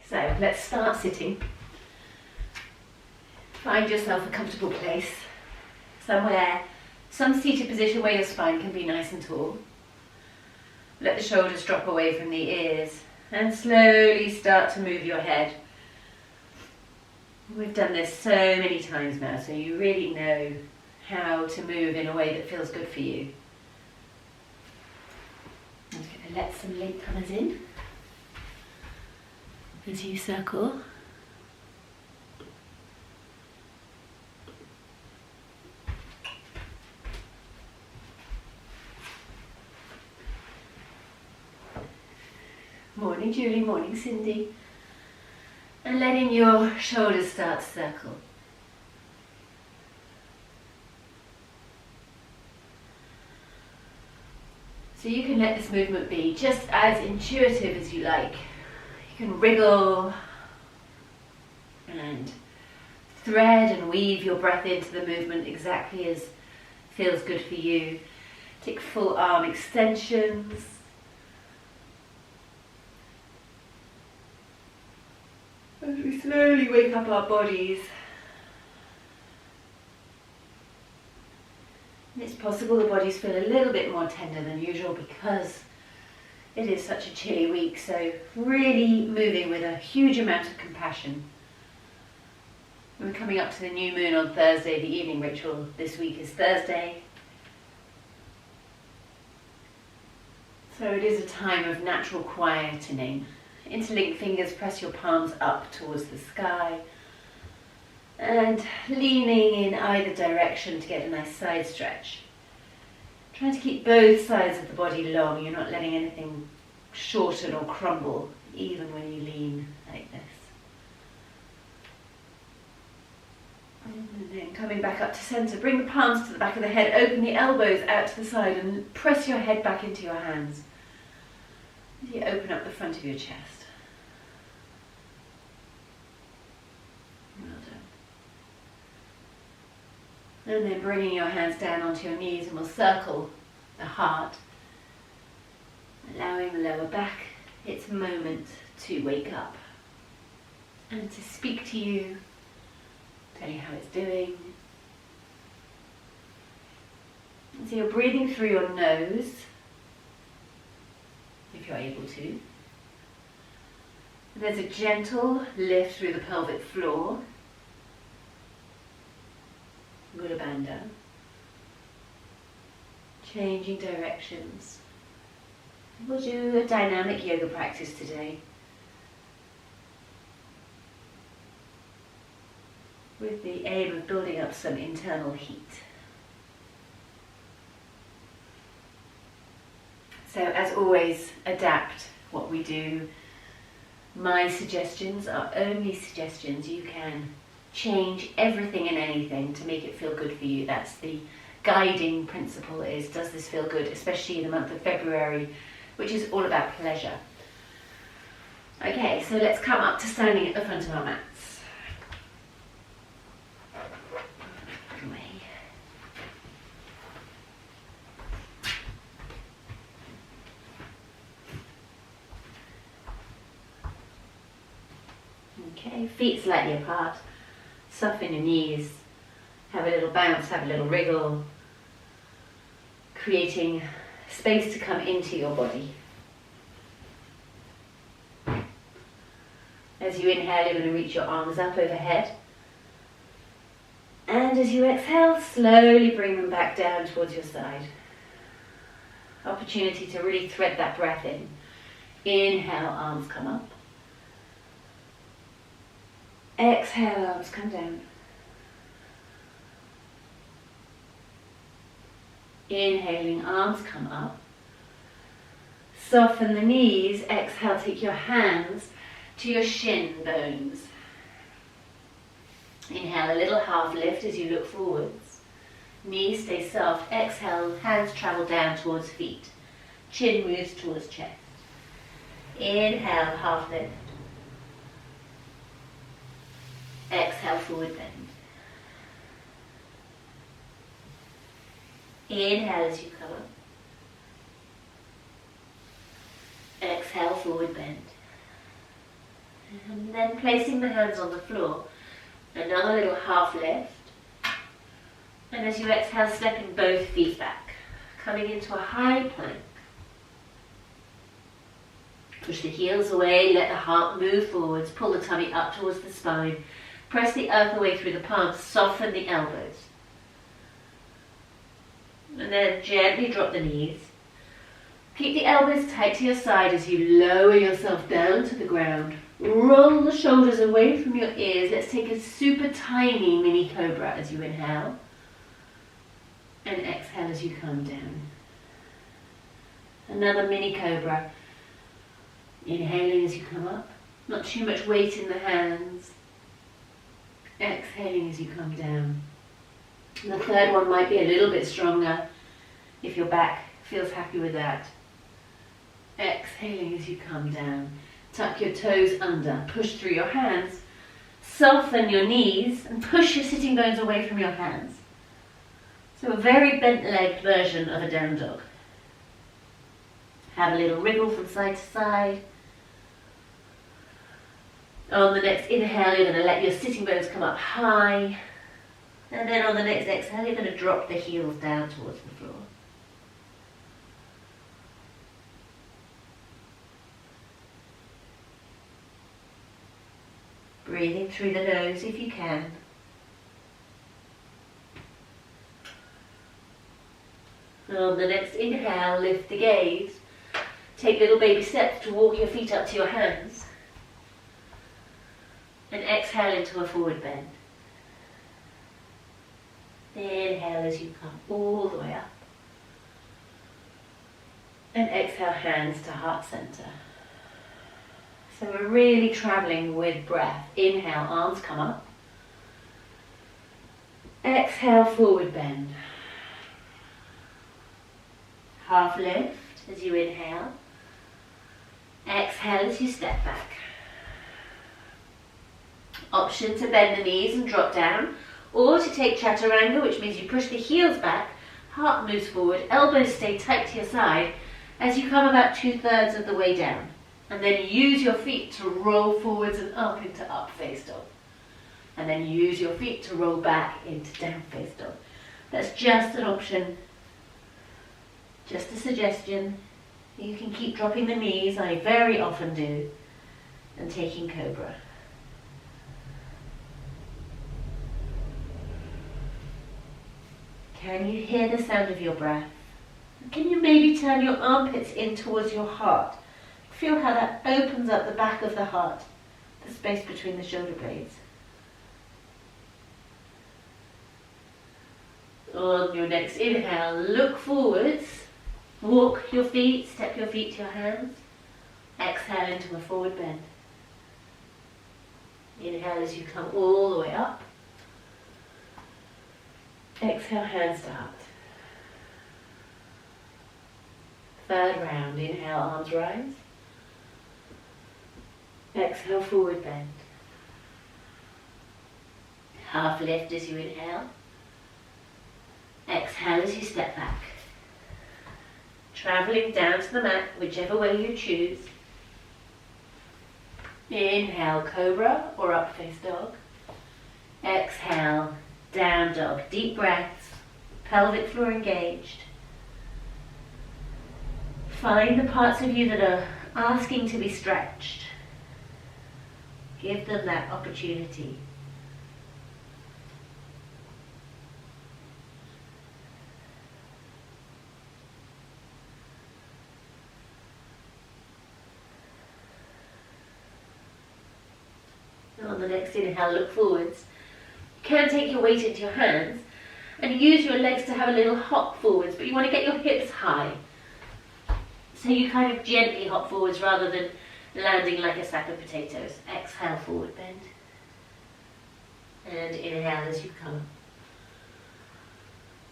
So let's start sitting. Find yourself a comfortable place, some seated position where your spine can be nice and tall. Let the shoulders drop away from the ears and slowly start to move your head. We've done this so many times now, so you really know how to move in a way that feels good for you. I'm just going to let some latecomers in as you circle. Morning Julie, morning Cindy. And letting your shoulders start to circle. So you can let this movement be just as intuitive as you like. You can wriggle and thread and weave your breath into the movement exactly as feels good for you. Take full arm extensions. As we slowly wake up our bodies. And it's possible the bodies feel a little bit more tender than usual because it is such a chilly week, so really moving with a huge amount of compassion. We're coming up to the new moon on Thursday. The evening ritual this week is Thursday. So it is a time of natural quietening. Interlink fingers, press your palms up towards the sky and leaning in either direction to get a nice side stretch. Trying to keep both sides of the body long. You're not letting anything shorten or crumble even when you lean like this. And then coming back up to center, bring the palms to the back of the head, open the elbows out to the side and press your head back into your hands. You open up the front of your chest. Well done. And then bringing your hands down onto your knees, and we'll circle the heart, allowing the lower back its moment to wake up and to speak to you, tell you how it's doing. And so you're breathing through your nose, if you're able to. And there's a gentle lift through the pelvic floor. Guru Bandha. Changing directions. We'll do a dynamic yoga practice today, with the aim of building up some internal heat. So as always, adapt what we do. My suggestions are only suggestions. You can change everything and anything to make it feel good for you. That's the guiding principle, is does this feel good, especially in the month of February, which is all about pleasure. Okay, so let's come up to standing at the front of our mats. Okay, feet slightly apart, soften your knees, have a little bounce, have a little wriggle, creating space to come into your body. As you inhale, you're going to reach your arms up overhead. And as you exhale, slowly bring them back down towards your side. Opportunity to really thread that breath in. Inhale, arms come up. Exhale, arms come down. Inhaling, arms come up. Soften the knees. Exhale, take your hands to your shin bones. Inhale, a little half lift as you look forwards. Knees stay soft. Exhale, hands travel down towards feet. Chin moves towards chest. Inhale, half lift. Exhale, forward bend. Inhale as you come up. Exhale, forward bend. And then placing the hands on the floor, another little half lift. And as you exhale, stepping both feet back, coming into a high plank. Push the heels away, let the heart move forwards, pull the tummy up towards the spine, press the earth away through the palms, soften the elbows. And then gently drop the knees. Keep the elbows tight to your side as you lower yourself down to the ground. Roll the shoulders away from your ears. Let's take a super tiny mini cobra as you inhale. And exhale as you come down. Another mini cobra. Inhaling as you come up. Not too much weight in the hands. Exhaling as you come down. And the third one might be a little bit stronger if your back feels happy with that. Exhaling as you come down. Tuck your toes under. Push through your hands. Soften your knees and push your sitting bones away from your hands. So a very bent-legged version of a down dog. Have a little wriggle from side to side. On the next inhale, you're going to let your sitting bones come up high. And then on the next exhale, you're going to drop the heels down towards the floor. Breathing through the nose if you can. On the next inhale, lift the gaze. Take little baby steps to walk your feet up to your hands. And exhale into a forward bend. Inhale as you come all the way up. And exhale, hands to heart center. So we're really traveling with breath. Inhale, arms come up. Exhale, forward bend. Half lift as you inhale. Exhale as you step back. Option to bend the knees and drop down, or to take chaturanga, which means you push the heels back, heart moves forward, elbows stay tight to your side as you come about 2/3 of the way down. And then use your feet to roll forwards and up into up face dog. And then use your feet to roll back into down face dog. That's just an option, just a suggestion. You can keep dropping the knees, I very often do, and taking cobra. Can you hear the sound of your breath? Can you maybe turn your armpits in towards your heart? Feel how that opens up the back of the heart, the space between the shoulder blades. On your next inhale, look forwards, walk your feet, step your feet to your hands. Exhale into a forward bend. Inhale as you come all the way up. Exhale, hands to heart. Third round, inhale, arms rise. Exhale, forward bend. Half lift as you inhale. Exhale as you step back. Traveling down to the mat, whichever way you choose. Inhale, cobra or up face dog. Exhale, down dog. Deep breaths, pelvic floor engaged. Find the parts of you that are asking to be stretched. Give them that opportunity. And on the next inhale, look forwards. You can take your weight into your hands and use your legs to have a little hop forwards, but you want to get your hips high. So you kind of gently hop forwards rather than landing like a sack of potatoes. Exhale, forward bend. And inhale as you come.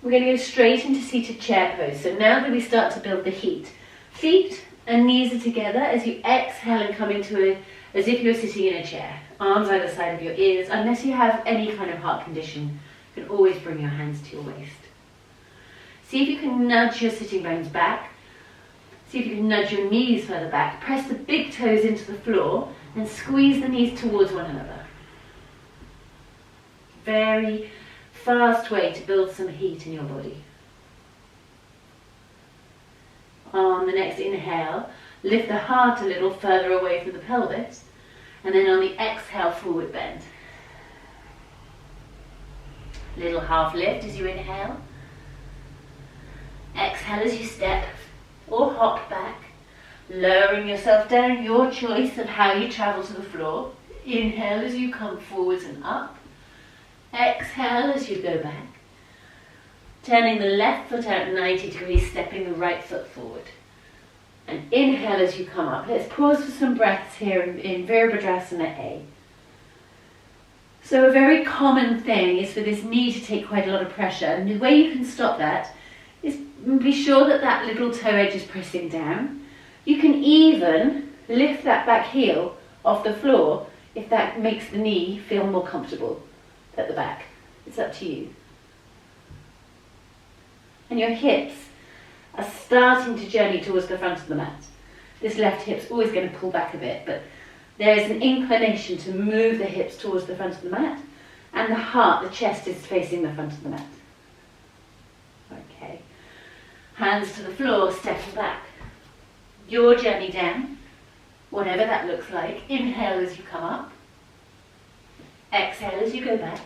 We're going to go straight into seated chair pose. So now that we start to build the heat, feet and knees are together as you exhale and come into it as if you're sitting in a chair. Arms either side of your ears. Unless you have any kind of heart condition, you can always bring your hands to your waist. See if you can nudge your sitting bones back. See if you can nudge your knees further back. Press the big toes into the floor and squeeze the knees towards one another. Very fast way to build some heat in your body. On the next inhale, lift the heart a little further away from the pelvis, and then on the exhale, forward bend. Little half lift as you inhale. Exhale as you step or hop back, lowering yourself down, your choice of how you travel to the floor. Inhale as you come forwards and up. Exhale as you go back. Turning the left foot out 90 degrees, stepping the right foot forward. And inhale as you come up. Let's pause for some breaths here in Virabhadrasana A. So a very common thing is for this knee to take quite a lot of pressure, and the way you can stop that is be sure that that little toe edge is pressing down. You can even lift that back heel off the floor if that makes the knee feel more comfortable at the back. It's up to you. And your hips are starting to journey towards the front of the mat. This left hip's always going to pull back a bit, but there is an inclination to move the hips towards the front of the mat, and the heart, the chest, is facing the front of the mat. Okay. Hands to the floor, stepping back. Your journey down, whatever that looks like. Inhale as you come up. Exhale as you go back.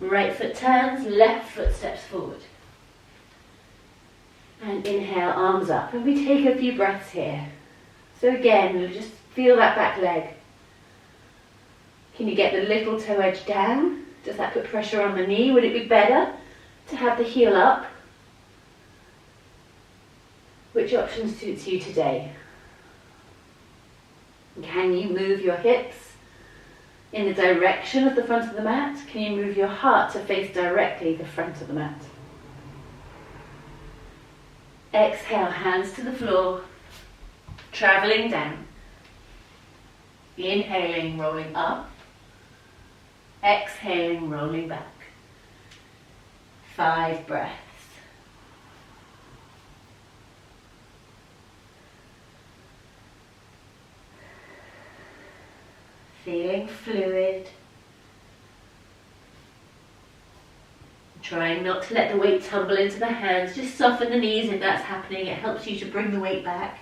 Right foot turns, left foot steps forward. And inhale, arms up. And we take a few breaths here. So again, we'll just feel that back leg. Can you get the little toe edge down? Does that put pressure on the knee? Would it be better to have the heel up? Which option suits you today? Can you move your hips in the direction of the front of the mat? Can you move your heart to face directly the front of the mat? Exhale, hands to the floor, traveling down. Inhaling, rolling up. Exhaling, rolling back. 5 breaths. Feeling fluid. Trying not to let the weight tumble into the hands. Just soften the knees if that's happening. It helps you to bring the weight back.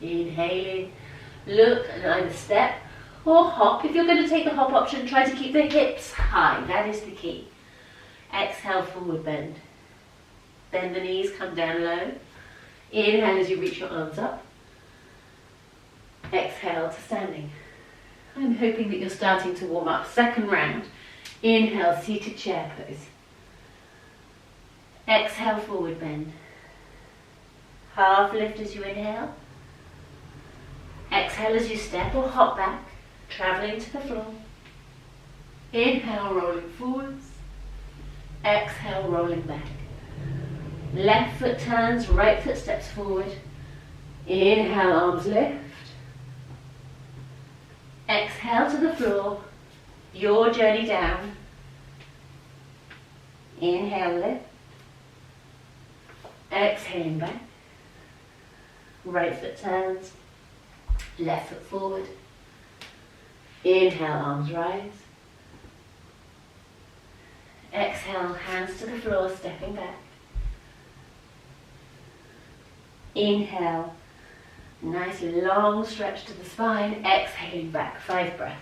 Inhaling, look and either step or hop. If you're going to take the hop option, try to keep the hips high. That is the key. Exhale, forward bend. Bend the knees, come down low. Inhale as you reach your arms up. Exhale to standing. I'm hoping that you're starting to warm up. Second round. Inhale, seated chair pose. Exhale, forward bend. Half lift as you inhale. Exhale as you step or hop back, traveling to the floor. Inhale, rolling forwards. Exhale, rolling back. Left foot turns, right foot steps forward. Inhale, arms lift. Exhale to the floor. Your journey down. Inhale, lift. Exhaling back. Right foot turns. Left foot forward. Inhale, arms rise. Exhale, hands to the floor, stepping back. Inhale, nice long stretch to the spine. Exhaling back, 5 breaths.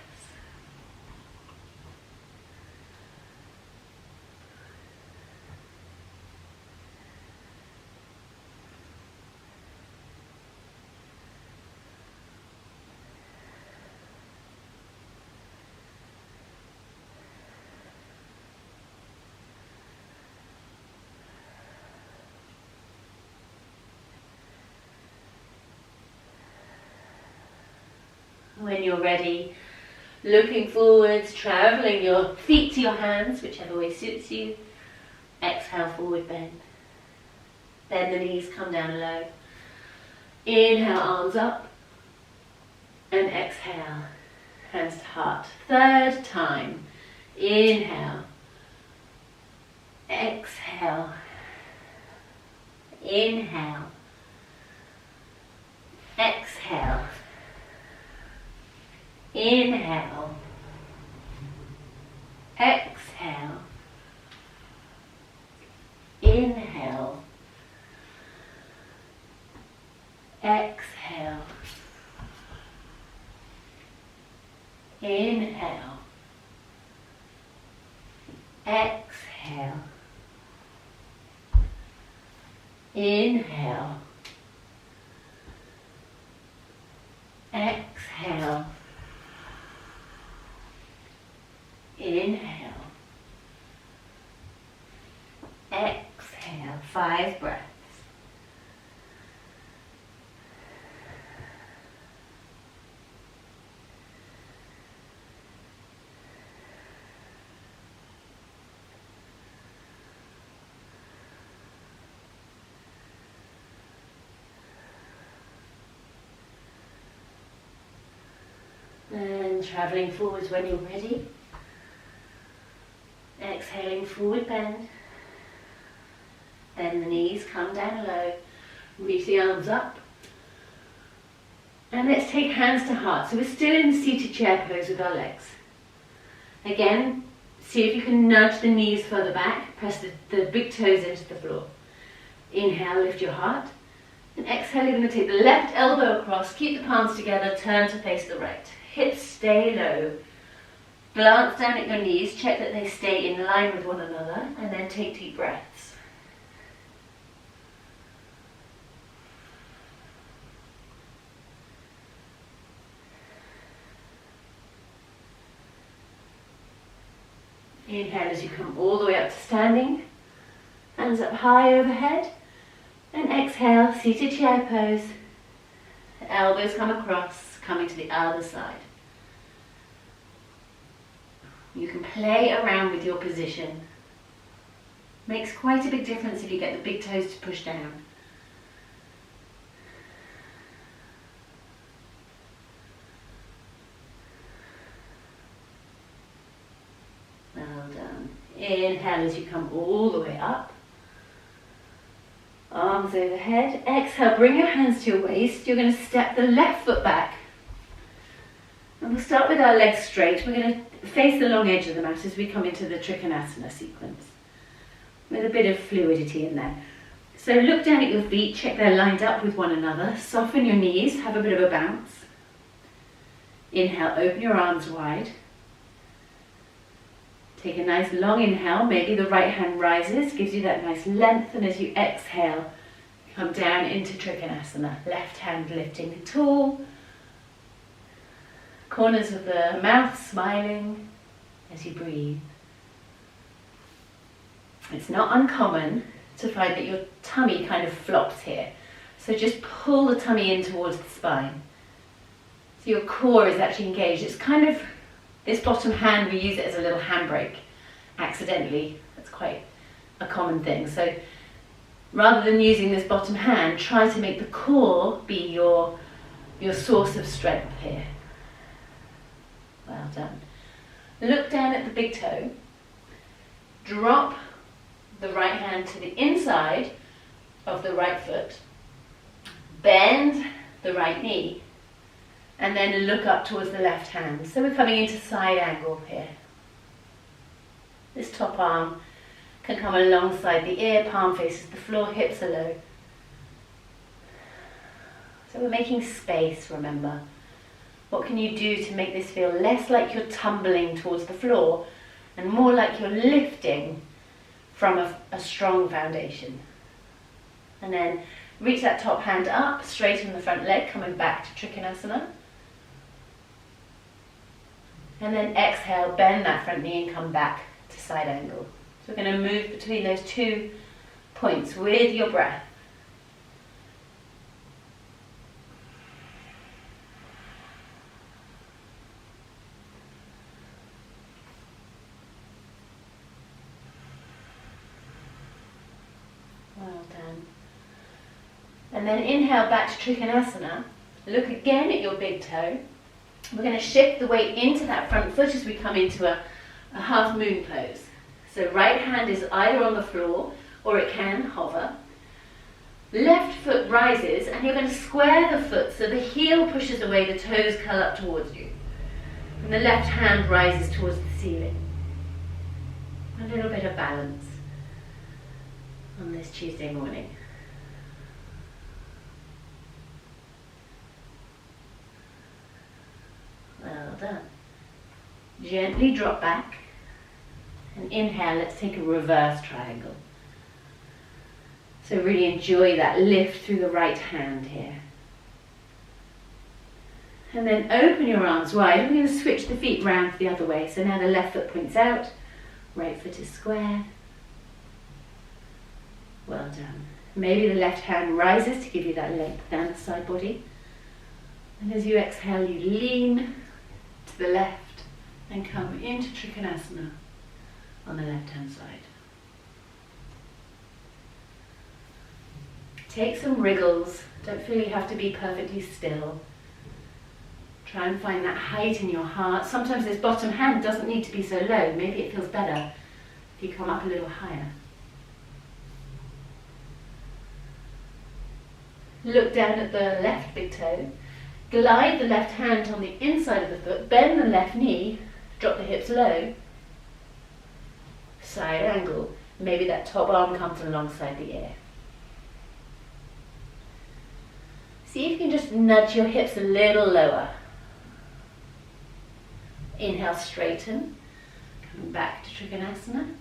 When you're ready, looking forwards, travelling your feet to your hands, whichever way suits you. Exhale, forward bend. Bend the knees, come down low. Inhale, arms up. And exhale, hands to heart. Third time. Inhale. Exhale. Inhale. Exhale. Inhale. Exhale. Inhale. Exhale. Inhale. Exhale. Inhale. Exhale. Inhale. Exhale. 5 breaths. And travelling forwards when you're ready. Exhaling, forward bend. Bend the knees, come down low. Reach the arms up. And let's take hands to heart. So we're still in the seated chair pose with our legs. Again, see if you can nudge the knees further back. Press the big toes into the floor. Inhale, lift your heart. And exhale, you're going to take the left elbow across. Keep the palms together, turn to face the right. Hips stay low. Glance down at your knees, check that they stay in line with one another, and then take deep breaths. Inhale as you come all the way up to standing, hands up high overhead, and exhale, seated chair pose. Elbows come across, coming to the other side. You can play around with your position. Makes quite a big difference if you get the big toes to push down. Well done. Inhale as you come all the way up. Arms overhead. Exhale, bring your hands to your waist. You're going to step the left foot back. And we'll start with our legs straight. We're going to face the long edge of the mat as we come into the Trikonasana sequence, with a bit of fluidity in there. So look down at your feet, check they're lined up with one another. Soften your knees, have a bit of a bounce. Inhale, open your arms wide. Take a nice long inhale, maybe the right hand rises, gives you that nice length, and as you exhale, come down into Trikonasana. Left hand lifting tall. Corners of the mouth smiling as you breathe. It's not uncommon to find that your tummy kind of flops here. So just pull the tummy in towards the spine. So your core is actually engaged. It's kind of, this bottom hand, we use it as a little handbrake accidentally. That's quite a common thing. So rather than using this bottom hand, try to make the core be your source of strength here. Well done. Look down at the big toe. Drop the right hand to the inside of the right foot. Bend the right knee. And then look up towards the left hand. So we're coming into side angle here. This top arm can come alongside the ear, palm faces the floor, hips are low. So we're making space, remember. What can you do to make this feel less like you're tumbling towards the floor and more like you're lifting from a strong foundation? And then reach that top hand up, straighten the front leg, coming back to Trikonasana. And then exhale, bend that front knee and come back to side angle. So we're going to move between those 2 points with your breath. And then inhale back to Trikonasana. Look again at your big toe. We're going to shift the weight into that front foot as we come into a half moon pose. So right hand is either on the floor or it can hover. Left foot rises and you're going to square the foot so the heel pushes away, the toes curl up towards you. And the left hand rises towards the ceiling. A little bit of balance on this Tuesday morning. Well done. Gently drop back and inhale. Let's take a reverse triangle. So really enjoy that lift through the right hand here. And then open your arms wide. We're going to switch the feet round the other way. So now the left foot points out, right foot is square. Well done. Maybe the left hand rises to give you that length down the side body. And as you exhale, you lean to the left and come into Trikonasana on the left hand side. Take some wriggles. Don't feel you have to be perfectly still. Try and find that height in your heart. Sometimes this bottom hand doesn't need to be so low. Maybe it feels better if you come up a little higher. Look down at the left big toe. Glide the left hand on the inside of the foot. Bend the left knee. Drop the hips low. Side angle. Maybe that top arm comes alongside the ear. See if you can just nudge your hips a little lower. Inhale, straighten. Coming back to Trikonasana.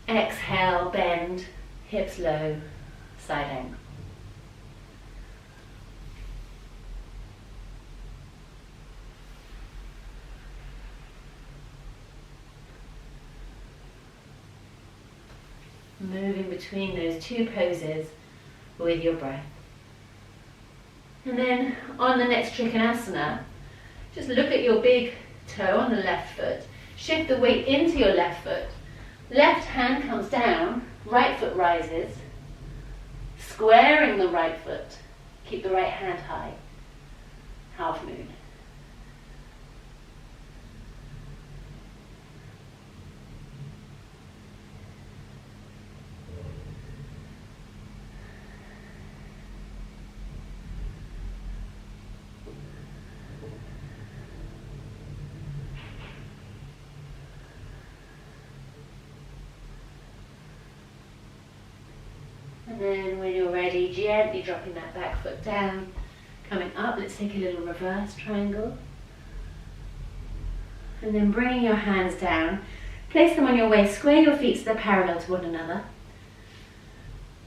Exhale, bend. Hips low. Side angle. Moving between those two poses with your breath. And then on the next Trikonasana, just look at your big toe on the left foot. Shift the weight into your left foot. Left hand comes down, right foot rises. Squaring the right foot. Keep the right hand high. Half moon. And then when you're ready, gently dropping that back foot down, coming up, let's take a little reverse triangle. And then bringing your hands down, place them on your waist, square your feet so they're parallel to one another.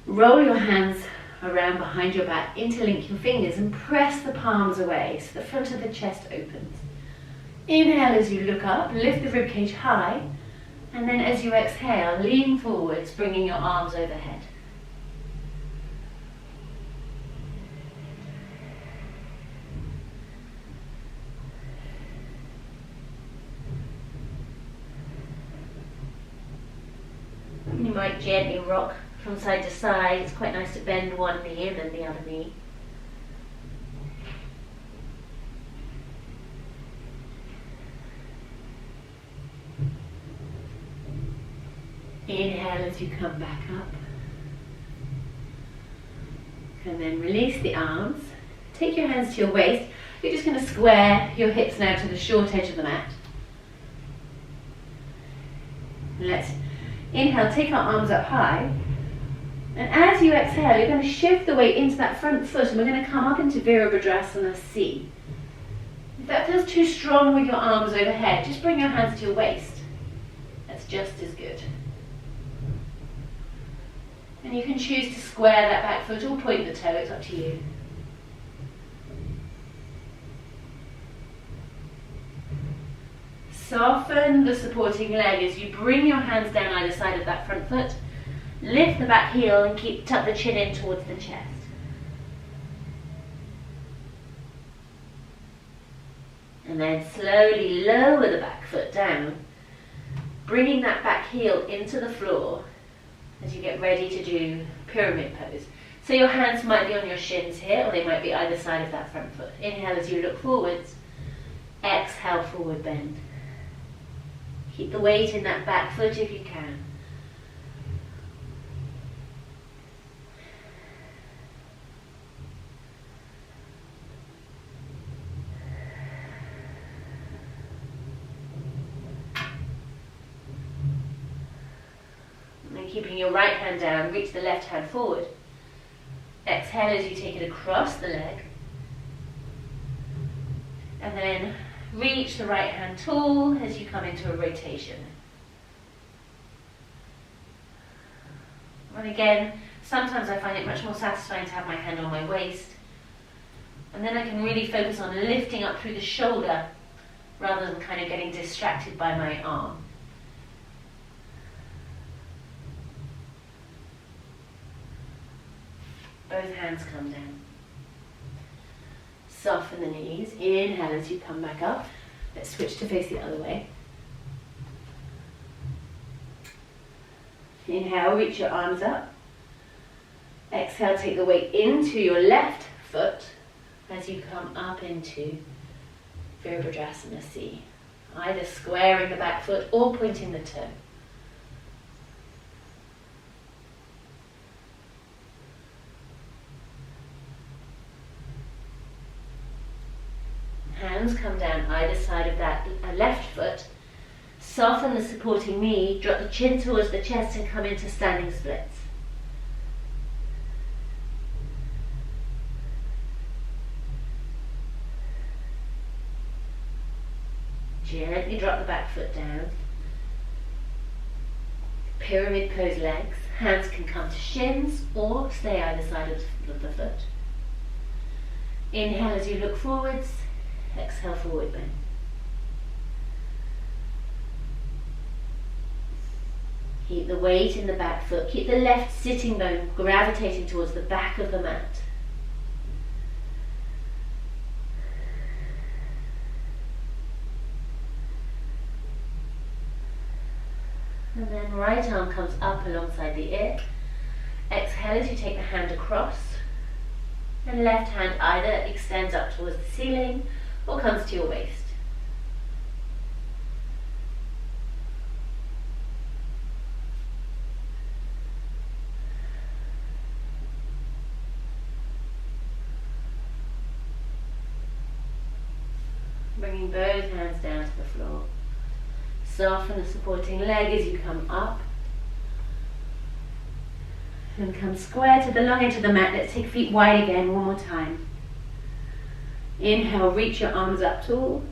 Roll your hands around behind your back, interlink your fingers and press the palms away so the front of the chest opens. Inhale as you look up, lift the ribcage high, and then as you exhale, lean forwards, bringing your arms overhead. You might gently rock from side to side. It's quite nice to bend one knee and then the other knee. Inhale as you come back up. And then release the arms. Take your hands to your waist. You're just going to square your hips now to the short edge of the mat. Let's inhale, take our arms up high. And as you exhale, you're going to shift the weight into that front foot and we're going to come up into Virabhadrasana C. If that feels too strong with your arms overhead, just bring your hands to your waist. That's just as good. And you can choose to square that back foot or point the toe, it's up to you. Soften the supporting leg as you bring your hands down either side of that front foot. Lift the back heel and tuck the chin in towards the chest. And then slowly lower the back foot down, bringing that back heel into the floor as you get ready to do pyramid pose. So your hands might be on your shins here, or they might be either side of that front foot. Inhale as you look forwards. Exhale, forward bend. Keep the weight in that back foot if you can. And then keeping your right hand down, reach the left hand forward. Exhale as you take it across the leg. And then reach the right hand tall as you come into a rotation. And again, sometimes I find it much more satisfying to have my hand on my waist. And then I can really focus on lifting up through the shoulder rather than kind of getting distracted by my arm. Both hands come down. Soften the knees. Inhale as you come back up. Let's switch to face the other way. Inhale, reach your arms up. Exhale, take the weight into your left foot as you come up into Virabhadrasana C. Either squaring the back foot or pointing the toe. Hands come down either side of that left foot. Soften the supporting knee, drop the chin towards the chest and come into standing splits. Gently drop the back foot down. Pyramid pose legs. Hands can come to shins or stay either side of the foot. Inhale as you look forwards. Exhale, forward bend. Keep the weight in the back foot. Keep the left sitting bone gravitating towards the back of the mat. And then right arm comes up alongside the ear. Exhale as you take the hand across. And left hand either extends up towards the ceiling or comes to your waist. Bringing both hands down to the floor. Soften the supporting leg as you come up. And come square to the long edge of the mat. Let's take feet wide again, one more time. Inhale, reach your arms up tall.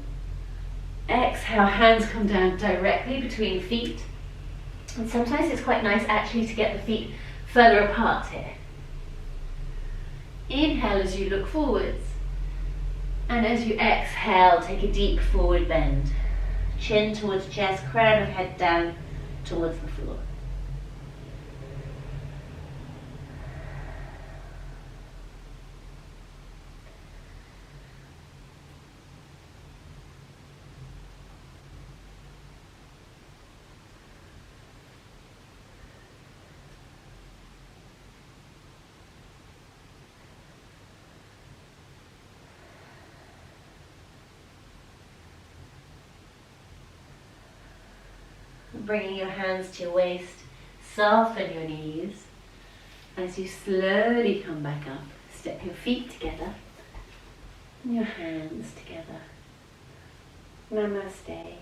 Exhale, hands come down directly between feet. And sometimes it's quite nice actually to get the feet further apart here. Inhale as you look forwards. And as you exhale, take a deep forward bend. Chin towards chest, crown of head down towards the floor. Bringing your hands to your waist, soften your knees as you slowly come back up. Step your feet together and your hands together. Namaste.